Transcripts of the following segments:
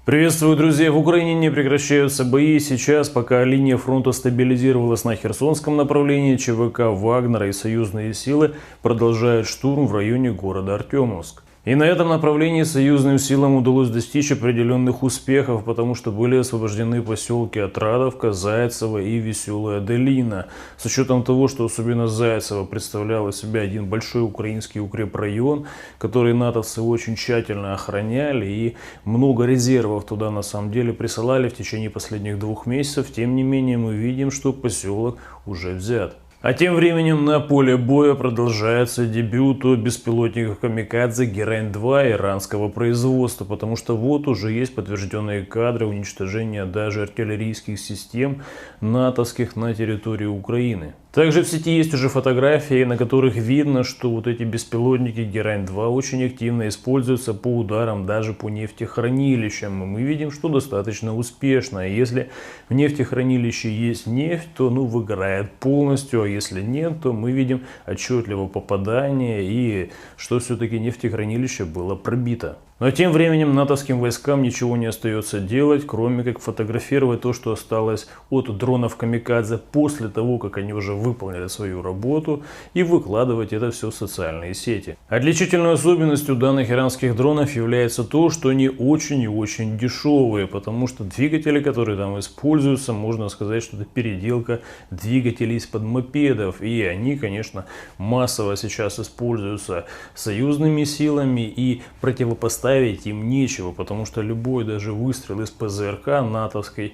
Приветствую, друзья! В Украине не прекращаются бои. Сейчас, пока линия фронта стабилизировалась на Херсонском направлении, ЧВК Вагнера и союзные силы продолжают штурм в районе города Артемовск. И на этом направлении союзным силам удалось достичь определенных успехов, потому что были освобождены поселки Отрадовка, Зайцево и Веселая Долина. С учетом того, что особенно Зайцево представляло из себя один большой украинский укрепрайон, который натовцы очень тщательно охраняли, и много резервов туда на самом деле присылали в течение последних 2 месяцев, тем не менее мы видим, что поселок уже взят. А тем временем на поле боя продолжается дебют беспилотников «Камикадзе» Герань-2 иранского производства, потому что вот уже есть подтвержденные кадры уничтожения даже артиллерийских систем натовских на территории Украины. Также в сети есть уже фотографии, на которых видно, что вот эти беспилотники Герань-2 очень активно используются по ударам даже по нефтехранилищам. И мы видим, что достаточно успешно. Если в нефтехранилище есть нефть, то выгорает полностью, а если нет, то мы видим отчетливо попадание и что все-таки нефтехранилище было пробито. Но тем временем натовским войскам ничего не остается делать, кроме как фотографировать то, что осталось от дронов «Камикадзе» после того, как они уже выполнили свою работу, и выкладывать это все в социальные сети. Отличительной особенностью данных иранских дронов является то, что они очень и очень дешевые, потому что двигатели, которые там используются, можно сказать, что это переделка двигателей из-под мопедов, и они, конечно, массово сейчас используются союзными силами, и противопоставить им нечего, потому что любой даже выстрел из ПЗРК натовской,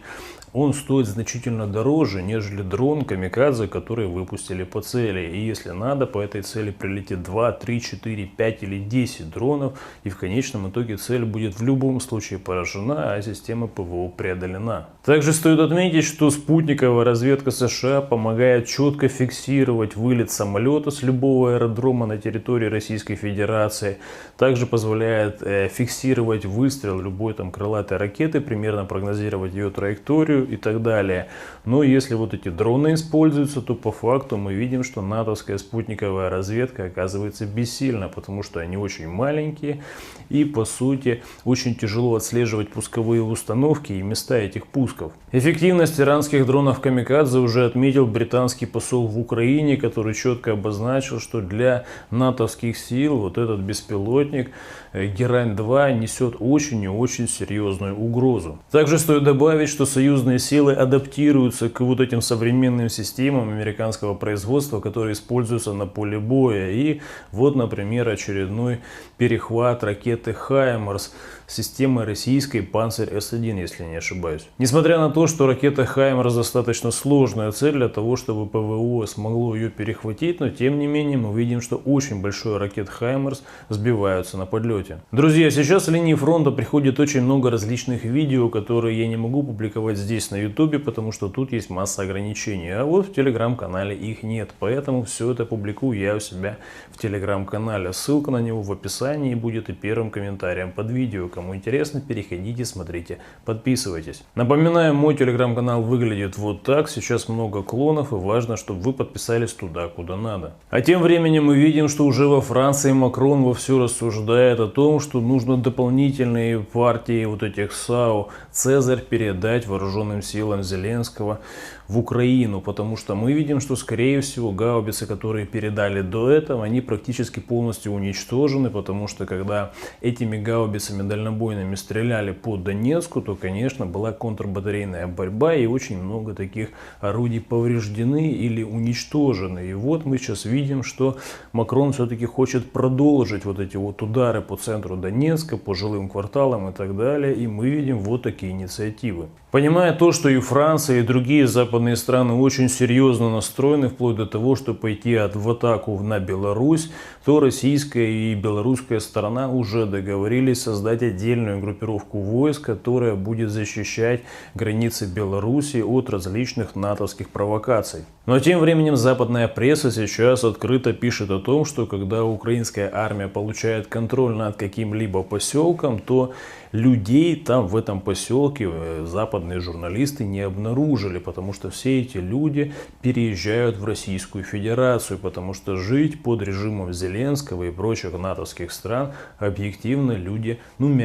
он стоит значительно дороже, нежели дрон «Камикадзе», который выпустили по цели. И если надо, по этой цели прилетит 2, 3, 4, 5 или 10 дронов, и в конечном итоге цель будет в любом случае поражена, а система ПВО преодолена. Также стоит отметить, что спутниковая разведка США помогает четко фиксировать вылет самолета с любого аэродрома на территории Российской Федерации. Также позволяет фиксировать выстрел любой крылатой ракеты, примерно прогнозировать ее траекторию и так далее. Но если вот эти дроны используются, то по факту мы видим, что натовская спутниковая разведка оказывается бессильна, потому что они очень маленькие и по сути очень тяжело отслеживать пусковые установки и места этих пусков. Эффективность иранских дронов «Камикадзе» уже отметил британский посол в Украине, который четко обозначил, что для натовских сил вот этот беспилотник Герань-2 несет очень и очень серьезную угрозу. Также стоит добавить, что союзные силы адаптируются к вот этим современным системам американского производства, которые используются на поле боя. И вот, например, очередной перехват ракеты «Хаймарс» системы российской «Панцирь С-1», если не ошибаюсь. Несмотря на то, что ракета «Хаймарс» достаточно сложная цель для того, чтобы ПВО смогло ее перехватить, но тем не менее мы видим, что очень большой ракет «Хаймарс» сбиваются на подлете. Друзья, сейчас с линии фронта приходит очень много различных видео, которые я не могу публиковать здесь на YouTube, потому что тут есть масса ограничений, а вот в телеграм-канале их нет, поэтому все это публикую я у себя в телеграм-канале. Ссылка на него в описании будет и первым комментарием под видео. Кому интересно, переходите, смотрите, подписывайтесь. Напоминаю, мой телеграм-канал выглядит вот так. Сейчас много клонов, и важно, чтобы вы подписались туда, куда надо. А тем временем мы видим, что уже во Франции Макрон вовсю рассуждает о том, что нужно дополнительные партии вот этих САУ «Цезарь» передать вооруженным силам Зеленского в Украину, потому что мы видим, что скорее всего гаубицы, которые передали до этого, они практически полностью уничтожены, потому что когда этими гаубицами дальнобойными стреляли по Донецку, то, конечно, была контрбатарейная борьба, и очень много таких орудий повреждены или уничтожены. И вот мы сейчас видим, что Макрон все-таки хочет продолжить вот эти вот удары по центру Донецка, по жилым кварталам и так далее, и мы видим вот такие инициативы. Понимая то, что и Франция, и другие западные страны очень серьезно настроены, вплоть до того, чтобы пойти в атаку на Беларусь, то российская и белорусская сторона уже договорились создать отдельную группировку войск, которая будет защищать границы Беларуси от различных натовских провокаций. Но тем временем западная пресса сейчас открыто пишет о том, что когда украинская армия получает контроль над каким-либо поселком, то людей там в этом поселке западные журналисты не обнаружили, потому что все эти люди переезжают в Российскую Федерацию, потому что жить под режимом Зеленского и прочих натовских стран объективно люди,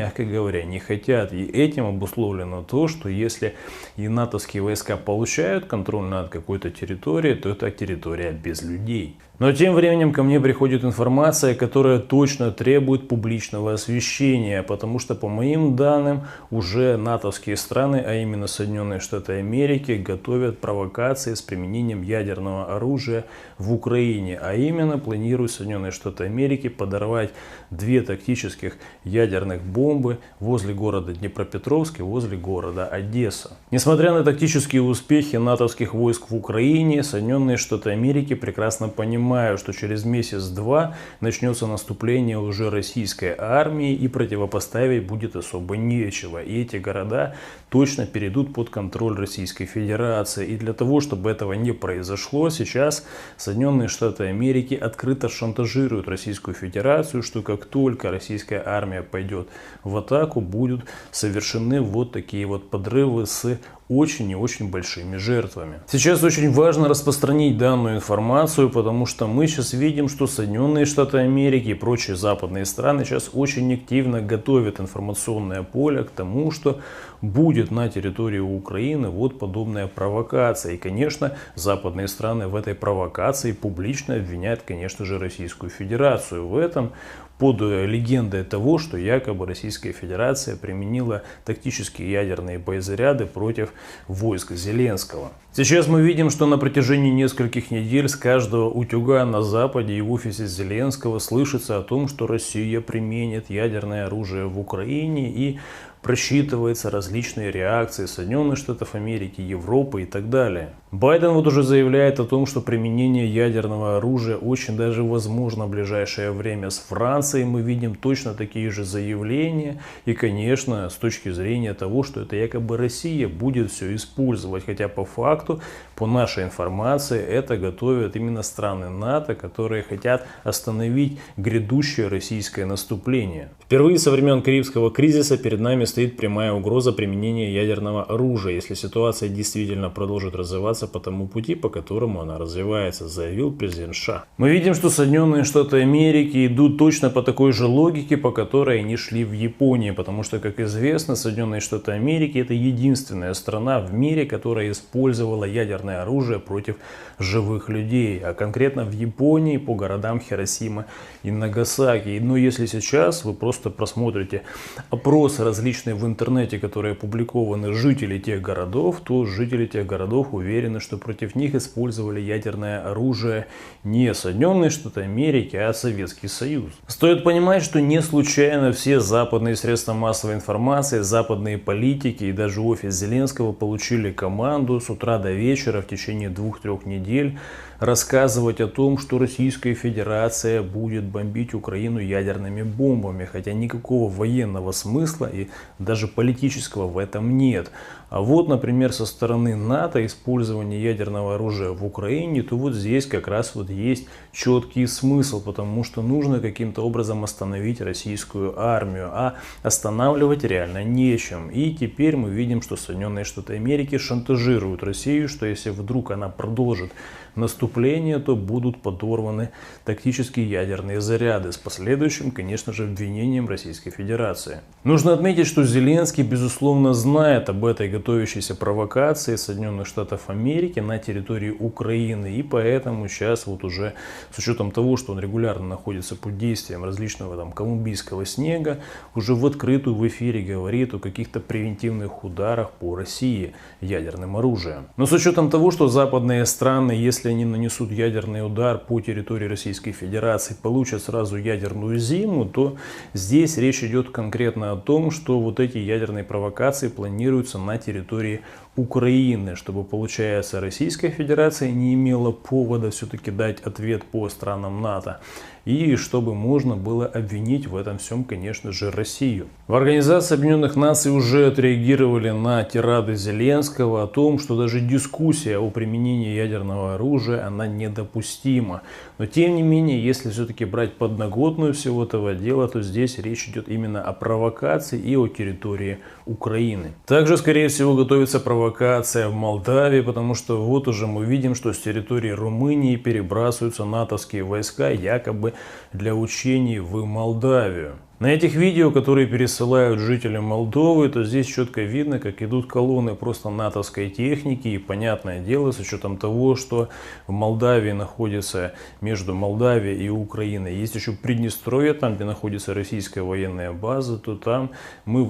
мягко говоря, не хотят. И этим обусловлено то, что если и натовские войска получают контроль над какой-то территорией, то это территория без людей. Но тем временем ко мне приходит информация, которая точно требует публичного освещения, потому что, по моим данным, уже натовские страны, а именно Соединенные Штаты Америки, готовят провокации с применением ядерного оружия в Украине, а именно планируют Соединенные Штаты Америки подорвать 2 тактических ядерных бомбы возле города Днепропетровск и возле города Одесса. Несмотря на тактические успехи натовских войск в Украине, Соединенные Штаты Америки прекрасно понимают, что через месяц-два начнется наступление уже российской армии и противопоставить будет особо нечего. И эти города точно перейдут под контроль Российской Федерации. И для того, чтобы этого не произошло, сейчас Соединенные Штаты Америки открыто шантажируют Российскую Федерацию, что как только российская армия пойдет в атаку, будут совершены вот такие вот подрывы с очень и очень большими жертвами. Сейчас очень важно распространить данную информацию, потому что мы сейчас видим, что Соединенные Штаты Америки и прочие западные страны сейчас очень активно готовят информационное поле к тому, что будет на территории Украины вот подобная провокация. И, конечно, западные страны в этой провокации публично обвиняют, конечно же, Российскую Федерацию в этом, под легендой того, что якобы Российская Федерация применила тактические ядерные боезаряды против войск Зеленского. Сейчас мы видим, что на протяжении нескольких недель с каждого утюга на Западе и в офисе Зеленского слышится о том, что Россия применит ядерное оружие в Украине, и просчитываются различные реакции Соединенных Штатов Америки, Европы и так далее. Байден вот уже заявляет о том, что применение ядерного оружия очень даже возможно в ближайшее время с Францией. Мы видим точно такие же заявления. И, конечно, с точки зрения того, что это якобы Россия будет все использовать. Хотя по факту, по нашей информации, это готовят именно страны НАТО, которые хотят остановить грядущее российское наступление. Впервые со времен Карибского кризиса перед нами стоит прямая угроза применения ядерного оружия, если ситуация действительно продолжит развиваться по тому пути, по которому она развивается, заявил президент США. Мы видим, что Соединенные Штаты Америки идут точно по такой же логике, по которой они шли в Японии, потому что, как известно, Соединенные Штаты Америки — это единственная страна в мире, которая использовала ядерное оружие против живых людей, а конкретно в Японии по городам Хиросима и Нагасаки. Но если сейчас вы просто просмотрите опросы различные в интернете, которые опубликованы жители тех городов, то жители тех городов уверены, что против них использовали ядерное оружие не Соединенные Штаты Америки, а Советский Союз. Стоит понимать, что не случайно все западные средства массовой информации, западные политики и даже офис Зеленского получили команду с утра до вечера в течение 2-3 недель рассказывать о том, что Российская Федерация будет бомбить Украину ядерными бомбами, хотя никакого военного смысла и даже политического в этом нет. А вот, например, со стороны НАТО использование ядерного оружия в Украине, то вот здесь как раз вот есть четкий смысл, потому что нужно каким-то образом остановить российскую армию, а останавливать реально нечем. И теперь мы видим, что Соединенные Штаты Америки шантажируют Россию, что если вдруг она продолжит наступление, то будут подорваны тактические ядерные заряды с последующим, конечно же, обвинением Российской Федерации. Нужно отметить, что Зеленский, безусловно, знает об этой готовящейся провокации Соединенных Штатов Америки на территории Украины, и поэтому сейчас вот уже с учетом того, что он регулярно находится под действием различного там колумбийского снега, уже в открытую в эфире говорит о каких-то превентивных ударах по России ядерным оружием. Но с учетом того, что западные страны, если они нанесут ядерный удар по территории Российской Федерации, получат сразу ядерную зиму, то здесь речь идет конкретно о том, что вот эти ядерные провокации планируются на территории Украины, чтобы, получается, Российская Федерация не имела повода все-таки дать ответ по странам НАТО. И чтобы можно было обвинить в этом всем, конечно же, Россию. В Организации Объединенных Наций уже отреагировали на тирады Зеленского о том, что даже дискуссия о применении ядерного оружия, она недопустима. Но тем не менее, если все-таки брать подноготную всего этого дела, то здесь речь идет именно о провокации и о территории Украины. Также, скорее всего, готовится провокация в Молдавии, потому что вот уже мы видим, что с территории Румынии перебрасываются натовские войска якобы для учений в Молдавию. На этих видео, которые пересылают жители Молдовы, то здесь четко видно, как идут колонны просто натовской техники. И понятное дело, с учетом того, что в Молдавии находится, между Молдавией и Украиной, есть еще Приднестровье, там, где находится российская военная база, то там мы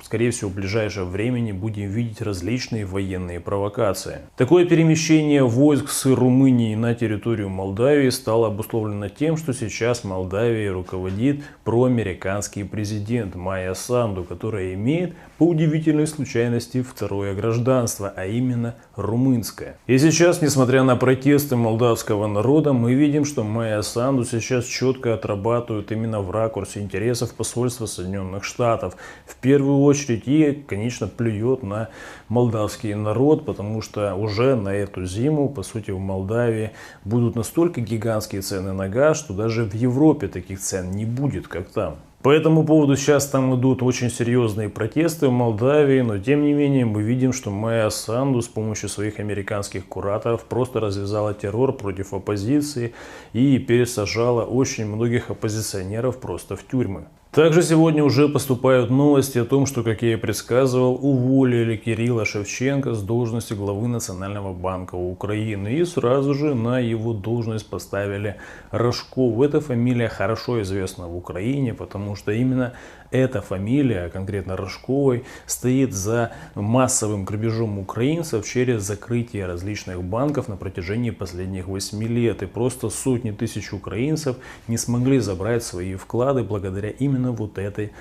скорее всего, в ближайшее время будем видеть различные военные провокации. Такое перемещение войск с Румынии на территорию Молдавии стало обусловлено тем, что сейчас Молдавией руководит проамериканский президент Майя Санду, которая имеет по удивительной случайности второе гражданство, а именно румынское. И сейчас, несмотря на протесты молдавского народа, мы видим, что Майя Санду сейчас четко отрабатывает именно в ракурсе интересов посольства Соединенных Штатов. В первую очередь и, конечно, плюет на молдавский народ, потому что уже на эту зиму, по сути, в Молдавии будут настолько гигантские цены на газ, что даже в Европе таких цен не будет, как там. По этому поводу сейчас там идут очень серьезные протесты в Молдавии, но тем не менее мы видим, что Майя Санду с помощью своих американских кураторов просто развязала террор против оппозиции и пересажала очень многих оппозиционеров просто в тюрьмы. Также сегодня уже поступают новости о том, что, как я и предсказывал, уволили Кирилла Шевченко с должности главы Национального банка Украины. И сразу же на его должность поставили Рожкова. Эта фамилия хорошо известна в Украине, потому что именно эта фамилия, конкретно Рожковой, стоит за массовым грабежом украинцев через закрытие различных банков на протяжении последних 8 лет. И просто сотни тысяч украинцев не смогли забрать свои вклады благодаря именно вот этой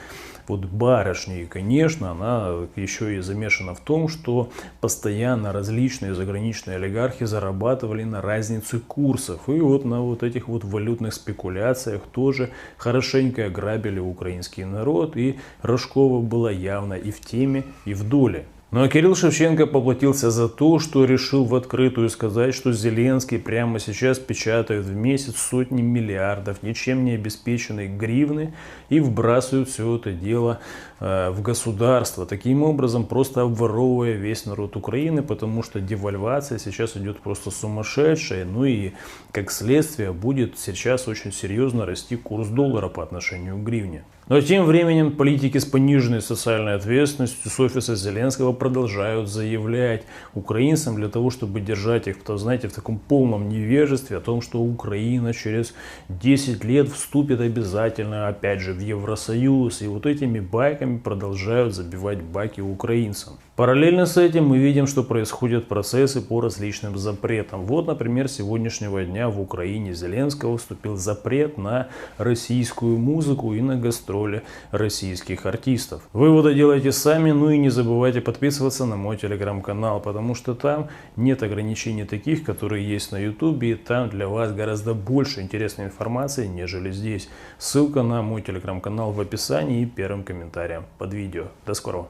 вот барышне. И, конечно, она еще и замешана в том, что постоянно различные заграничные олигархи зарабатывали на разнице курсов. И вот на вот этих вот валютных спекуляциях тоже хорошенько ограбили украинский народ. И Рожкова была явно и в теме, и в доле. Ну а Кирилл Шевченко поплатился за то, что решил в открытую сказать, что Зеленский прямо сейчас печатает в месяц сотни миллиардов ничем не обеспеченной гривны и вбрасывает все это дело в государство. Таким образом, просто обворовывая весь народ Украины, потому что девальвация сейчас идет просто сумасшедшая. Ну и как следствие будет сейчас очень серьезно расти курс доллара по отношению к гривне. Но тем временем политики с пониженной социальной ответственностью с офиса Зеленского продолжают заявлять украинцам для того, чтобы держать их, знаете, в таком полном невежестве о том, что Украина через 10 лет вступит обязательно опять же в Евросоюз. И вот этими байками продолжают забивать баки украинцам. Параллельно с этим мы видим, что происходят процессы по различным запретам. Вот, например, с сегодняшнего дня в Украине Зеленского вступил запрет на российскую музыку и на гастроли российских артистов. Выводы делайте сами, ну и не забывайте подписываться на мой телеграм-канал, потому что там нет ограничений таких, которые есть на ютубе, и там для вас гораздо больше интересной информации, нежели здесь. Ссылка на мой телеграм-канал в описании и первым комментарием под видео. До скорого!